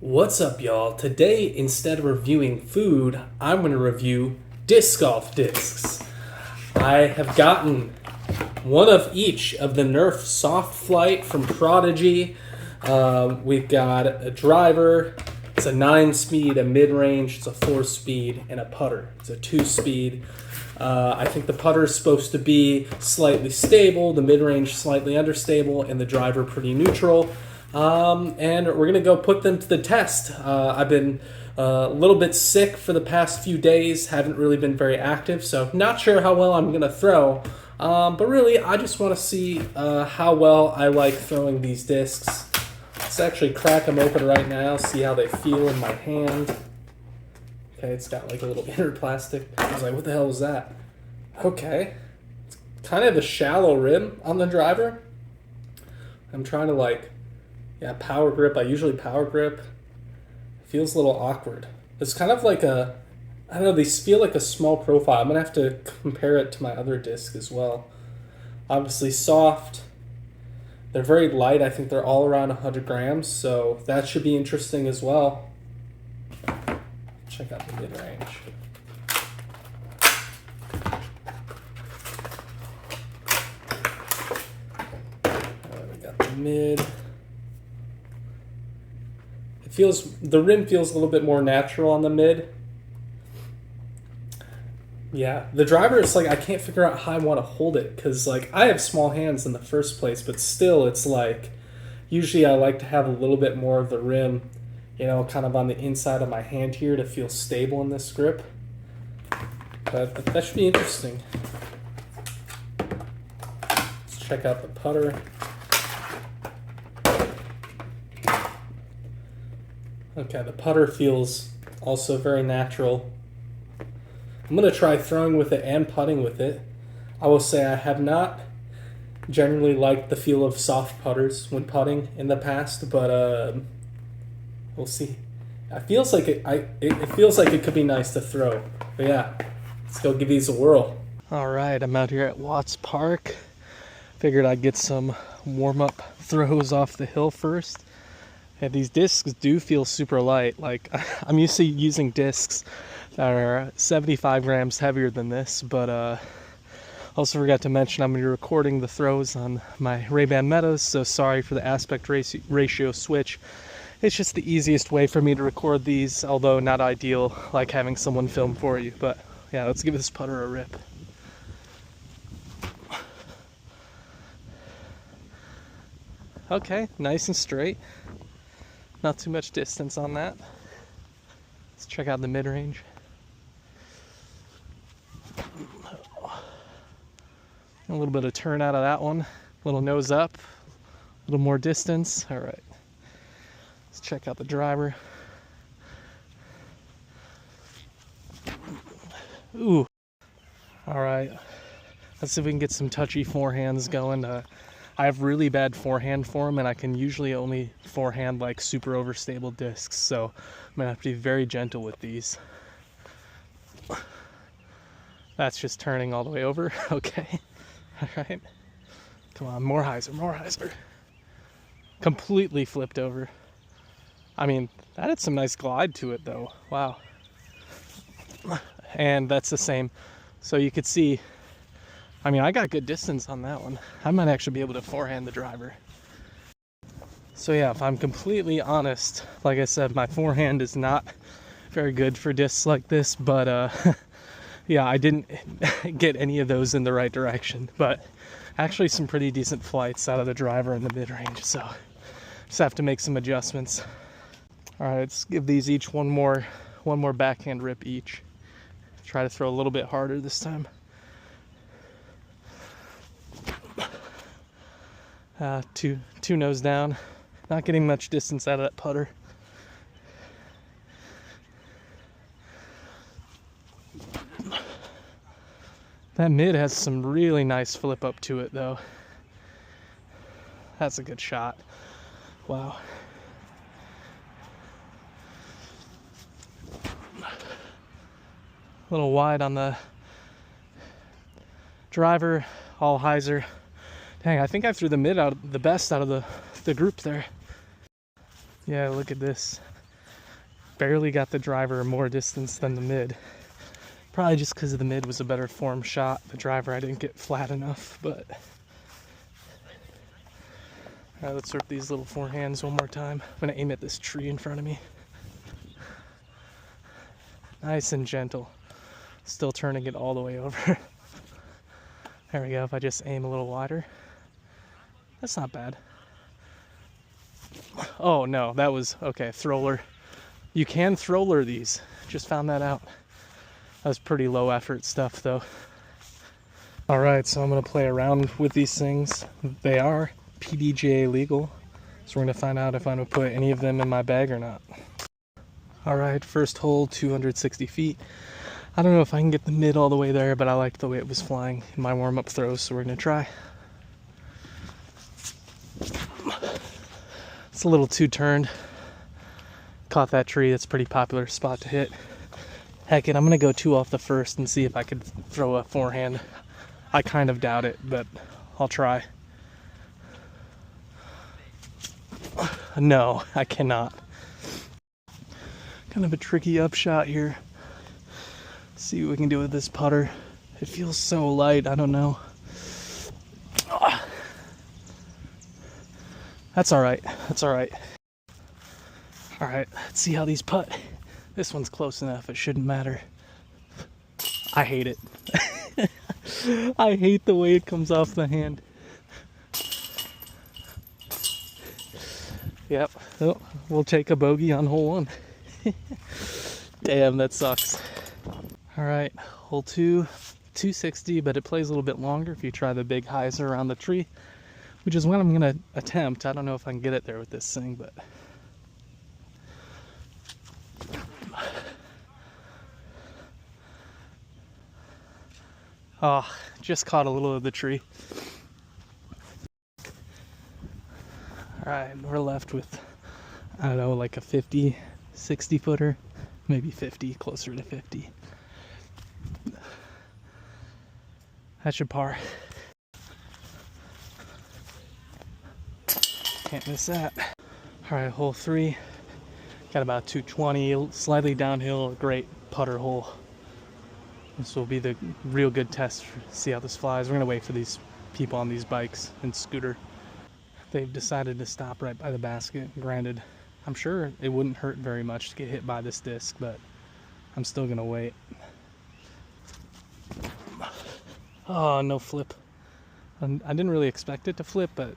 What's up, y'all? Today, instead of reviewing food, I'm going to review disc golf discs. I have gotten one of each of the Nerf Soft Flight from Prodigy. We've got a driver. It's a 9-speed, a mid-range, it's a 4-speed, and a putter. It's a 2-speed. I think the putter is supposed to be slightly stable, the mid-range slightly understable, and the driver pretty neutral. And we're going to go put them to the test. I've been a little bit sick for the past few days, haven't really been very active, so not sure how well I'm going to throw. But really, I just want to see how well I like throwing these discs. Let's actually crack them open right now, see how they feel in my hand. Okay, it's got like a little inner plastic. I was like, what the hell was that? Okay. It's kind of a shallow rim on the driver. I'm trying to power grip. I usually power grip. It feels a little awkward. It's kind of like I don't know, these feel like a small profile. I'm going to have to compare it to my other disc as well. Obviously soft. They're very light. I think they're all around 100 grams, so that should be interesting as well. Check out the mid-range. We got the mid. The rim feels a little bit more natural on the mid. Yeah, the driver is like, I can't figure out how I want to hold it because I have small hands in the first place, but still it's usually I like to have a little bit more of the rim, kind of on the inside of my hand here to feel stable in this grip. But that should be interesting. Let's check out the putter. Okay, the putter feels also very natural. I'm going to try throwing with it and putting with it. I will say I have not generally liked the feel of soft putters when putting in the past, but we'll see. It feels like it feels like it could be nice to throw. But yeah, let's go give these a whirl. All right, I'm out here at Watts Park. Figured I'd get some warm-up throws off the hill first. Yeah, these discs do feel super light. I'm used to using discs that are 75 grams heavier than this, but also forgot to mention I'm going to be recording the throws on my Ray-Ban Metas, so sorry for the aspect ratio switch. It's just the easiest way for me to record these, although not ideal, like having someone film for you. But yeah, let's give this putter a rip. Okay, nice and straight. Not too much distance on that. Let's check out the mid-range. A little bit of turn out of that one. A little nose up. A little more distance. All right. Let's check out the driver. Ooh. All right. Let's see if we can get some touchy forehands going. I have really bad forehand form, and I can usually only forehand super overstable discs, so I'm gonna have to be very gentle with these. That's just turning all the way over. Okay. All right. Come on, more hyzer, more hyzer. Completely flipped over. I mean, that had some nice glide to it though. Wow. And that's the same. So you could see, I mean, I got good distance on that one. I might actually be able to forehand the driver. So yeah, if I'm completely honest, like I said, my forehand is not very good for discs like this, but yeah, I didn't get any of those in the right direction, but actually some pretty decent flights out of the driver in the mid-range, so just have to make some adjustments. All right, let's give these each one more backhand rip each. Try to throw a little bit harder this time. Two nose down. Not getting much distance out of that putter. That mid has some really nice flip up to it though. That's a good shot. Wow. A little wide on the driver, all hyzer. Dang, I think I threw the mid out the best out of the group there. Yeah, look at this. barely got the driver more distance than the mid. Probably just because the mid was a better form shot. The driver I didn't get flat enough, but... Alright, let's work these little forehands one more time. I'm going to aim at this tree in front of me. Nice and gentle. Still turning it all the way over. There we go. If I just aim a little wider. That's not bad. Oh no, that was... Okay, thrower. You can thrower these. Just found that out. That was pretty low effort stuff though. Alright, so I'm going to play around with these things. They are PDGA legal, so we're going to find out if I'm going to put any of them in my bag or not. Alright, first hole, 260 feet. I don't know if I can get the mid all the way there, but I liked the way it was flying in my warm-up throws, so we're going to try. It's a little too turned. Caught that tree. That's a pretty popular spot to hit. Heck it, I'm going to go 2 off the first and see if I could throw a forehand. I kind of doubt it, but I'll try. No, I cannot. Kind of a tricky upshot here. See what we can do with this putter. It feels so light, I don't know. That's alright, that's alright. Alright, let's see how these putt. This one's close enough, it shouldn't matter. I hate it. I hate the way it comes off the hand. Yep, oh, we'll take a bogey on hole 1. Damn, that sucks. Alright, hole 2, 260, but it plays a little bit longer if you try the big hyzer around the tree, which is what I'm going to attempt. I don't know if I can get it there with this thing, but... Oh, just caught a little of the tree. Alright, we're left with, I don't know, like a 50, 60 footer, maybe 50, closer to 50. That should par. Can't miss that. Alright, hole 3. Got about 220, slightly downhill, great putter hole. This will be the real good test to see how this flies. We're going to wait for these people on these bikes and scooter. They've decided to stop right by the basket. Granted, I'm sure it wouldn't hurt very much to get hit by this disc, but I'm still going to wait. Oh, no flip. I didn't really expect it to flip, but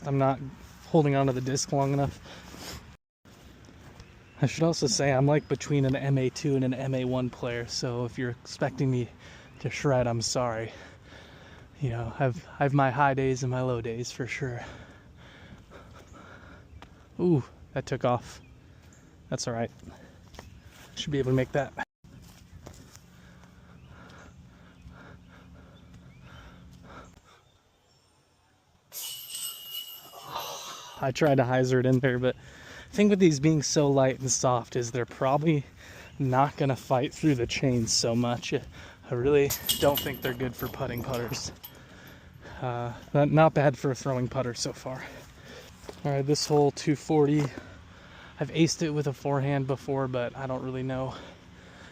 I'm not holding onto the disc long enough. I should also say I'm like between an MA2 and an MA1 player, so if you're expecting me to shred, I'm sorry. You know, I've my high days and my low days for sure. Ooh, that took off. That's alright. Should be able to make that. I tried to hyzer it in there, but the thing with these being so light and soft is they're probably not going to fight through the chains so much. I really don't think they're good for putting putters. Not bad for a throwing putter so far. Alright, this hole 240. I've aced it with a forehand before, but I don't really know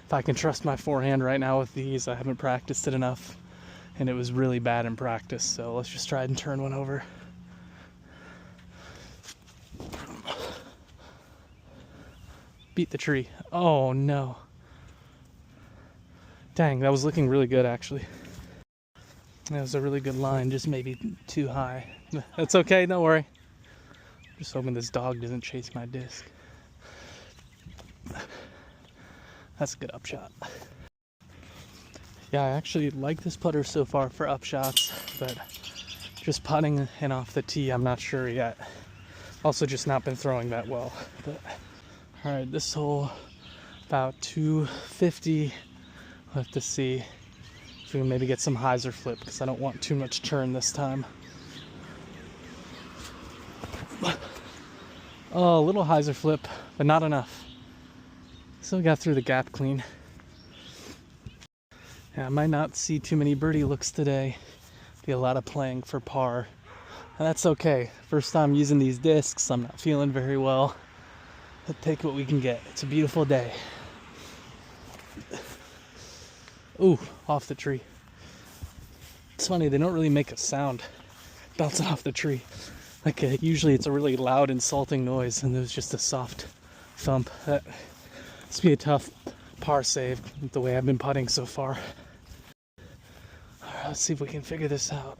if I can trust my forehand right now with these. I haven't practiced it enough, and it was really bad in practice, so let's just try and turn one over. Beat the tree. Oh no. Dang, that was looking really good actually. That was a really good line, just maybe too high. That's okay, don't worry. Just hoping this dog doesn't chase my disc. That's a good upshot. Yeah, I actually like this putter so far for upshots, but just putting and off the tee, I'm not sure yet. Also just not been throwing that well. But alright, this hole about 250. We'll have to see if we can maybe get some hyzer flip, because I don't want too much turn this time. Oh, a little hyzer flip, but not enough. Still got through the gap clean. Yeah, I might not see too many birdie looks today. Be a lot of playing for par. And that's okay. First time using these discs, I'm not feeling very well. Let's take what we can get. It's a beautiful day. Ooh, off the tree. It's funny, they don't really make a sound bouncing off the tree. Like usually it's a really loud, insulting noise, and there's just a soft thump. That must be a tough par save the way I've been putting so far. All right, let's see if we can figure this out.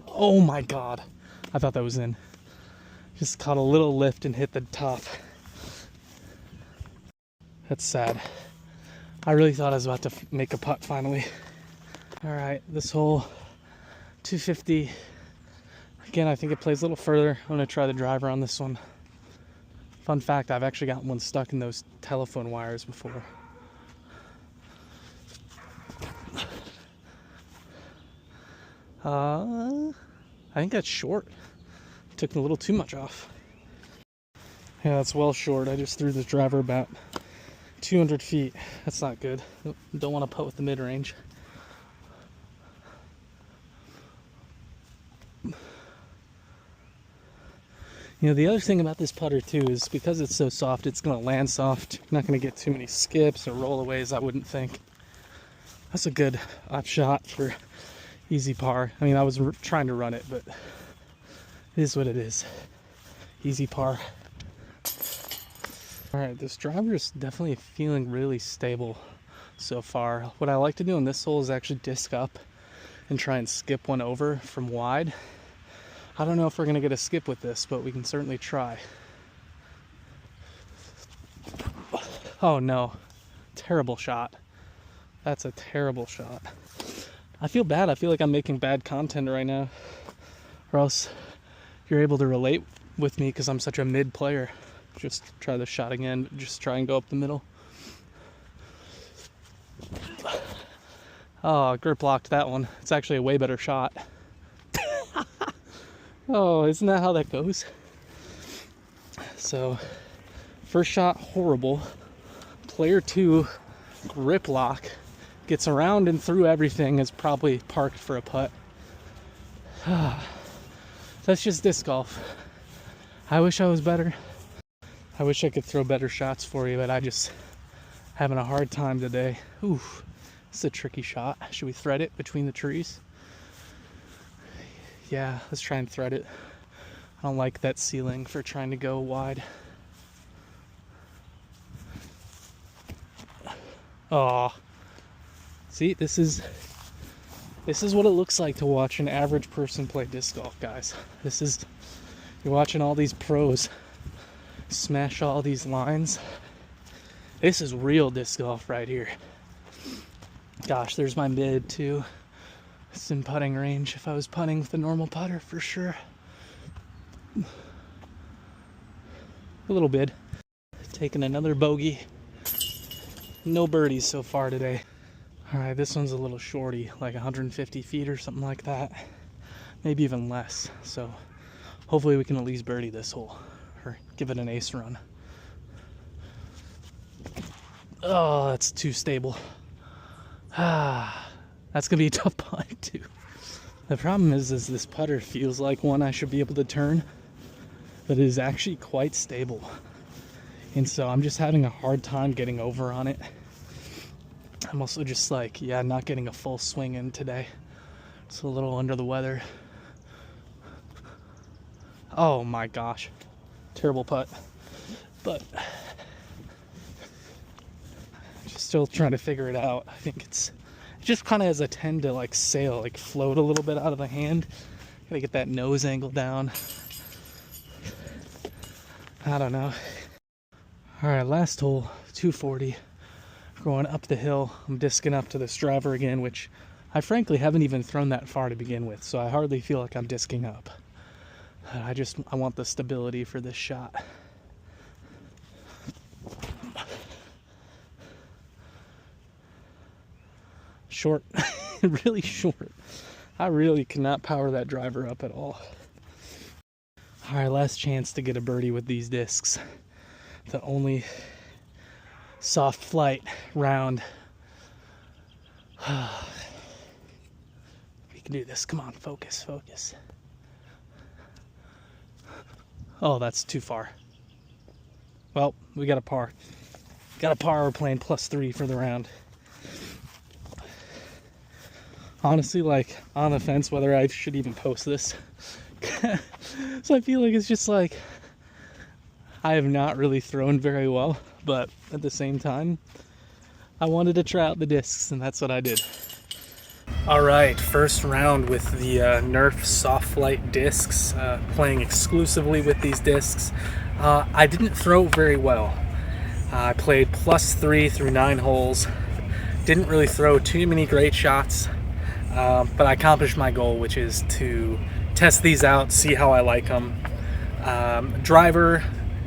Oh my god, I thought that was in. Just caught a little lift and hit the top. That's sad. I really thought I was about to make a putt finally. All right, this hole, 250. Again, I think it plays a little further. I'm gonna try the driver on this one. Fun fact, I've actually gotten one stuck in those telephone wires before. I think that's short. Took a little too much off. Yeah, that's well short. I just threw this driver about 200 feet. That's not good. Don't want to putt with the mid-range. You know, the other thing about this putter too is because it's so soft, it's going to land soft. You're not going to get too many skips or rollaways, I wouldn't think. That's a good up shot for easy par. I mean, I was trying to run it, but it is what it is. Easy par. All right, this driver is definitely feeling really stable so far. What I like to do on this hole is actually disc up and try and skip one over from wide. I don't know if we're gonna get a skip with this, but we can certainly try. Oh no, terrible shot. That's a terrible shot. I feel bad. I feel like I'm making bad content right now, or else you're able to relate with me because I'm such a mid player. Just try the shot again. Just try and go up the middle. Oh, grip blocked that one. It's actually a way better shot. Oh, isn't that how that goes? So, first shot, horrible. Player 2, grip lock. Gets around and through everything, is probably parked for a putt. That's just disc golf. I wish I was better. I wish I could throw better shots for you, but I just having a hard time today. Ooh, it's a tricky shot. Should we thread it between the trees? Yeah, let's try and thread it. I don't like that ceiling for trying to go wide. Oh, see, this is what it looks like to watch an average person play disc golf, guys. You're watching all these pros smash all these lines. This is real disc golf right here. Gosh, there's my mid too. It's in putting range. If I was putting with a normal putter, for sure. A little bit. Taking another bogey. No birdies so far today. All right, this one's a little shorty, like 150 feet or something like that. Maybe even less. So hopefully we can at least birdie this hole or give it an ace run. Oh, that's too stable. That's gonna be a tough putt too. The problem is this putter feels like one I should be able to turn, but it is actually quite stable. And so I'm just having a hard time getting over on it. I'm also just like, yeah, not getting a full swing in today. It's a little under the weather. Oh my gosh. Terrible putt. But just still trying to figure it out. I think it just kind of has a tend to like sail, like float a little bit out of the hand. Gotta get that nose angle down. I don't know. All right, last hole, 240. Going up the hill. I'm discing up to this driver again, which I frankly haven't even thrown that far to begin with, so I hardly feel like I'm discing up. I want the stability for this shot. Short, really short. I really cannot power that driver up at all. All right, last chance to get a birdie with these discs. The only soft flight round. We can do this. Come on, focus, focus. Oh, that's too far. Well, we got a par. Got a par, we're playing +3 for the round. Honestly, like, on the fence whether I should even post this. So I feel like it's just like, I have not really thrown very well, but at the same time, I wanted to try out the discs, and that's what I did. All right, first round with the Nerf Soft Flight Discs, playing exclusively with these discs. I didn't throw very well. I played +3 through 9 holes. Didn't really throw too many great shots, but I accomplished my goal, which is to test these out, see how I like them. Driver,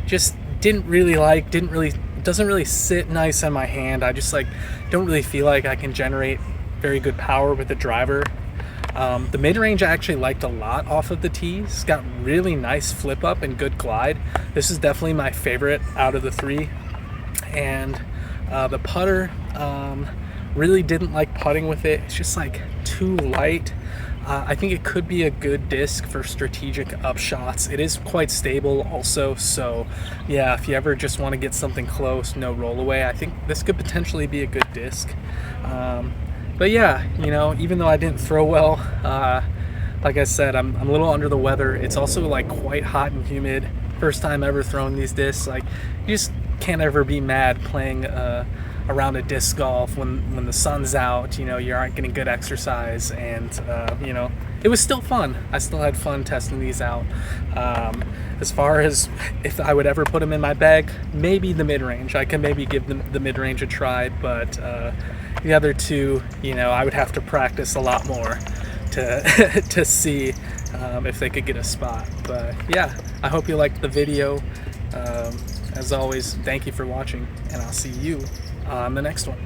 just doesn't really sit nice on my hand. I just like don't really feel like I can generate very good power with the driver. The mid-range I actually liked a lot off of the tees. It's got really nice flip up and good glide. This is definitely my favorite out of the three. And the putter, really didn't like putting with it. It's just like too light. I think it could be a good disc for strategic upshots. It is quite stable also, so yeah, if you ever just want to get something close, no roll away, I think this could potentially be a good disc. But yeah, you know, even though I didn't throw well, like I said, I'm a little under the weather. It's also like quite hot and humid. First time ever throwing these discs. Like, you just can't ever be mad playing around a disc golf when the sun's out. You know, you aren't getting good exercise, and you know, it was still fun. I still had fun testing these out. As far as if I would ever put them in my bag, maybe the mid-range. I can maybe give them the mid-range a try, but the other two, you know, I would have to practice a lot more to to see if they could get a spot. But yeah, I hope you liked the video. As always, thank you for watching, and I'll see you on the next one.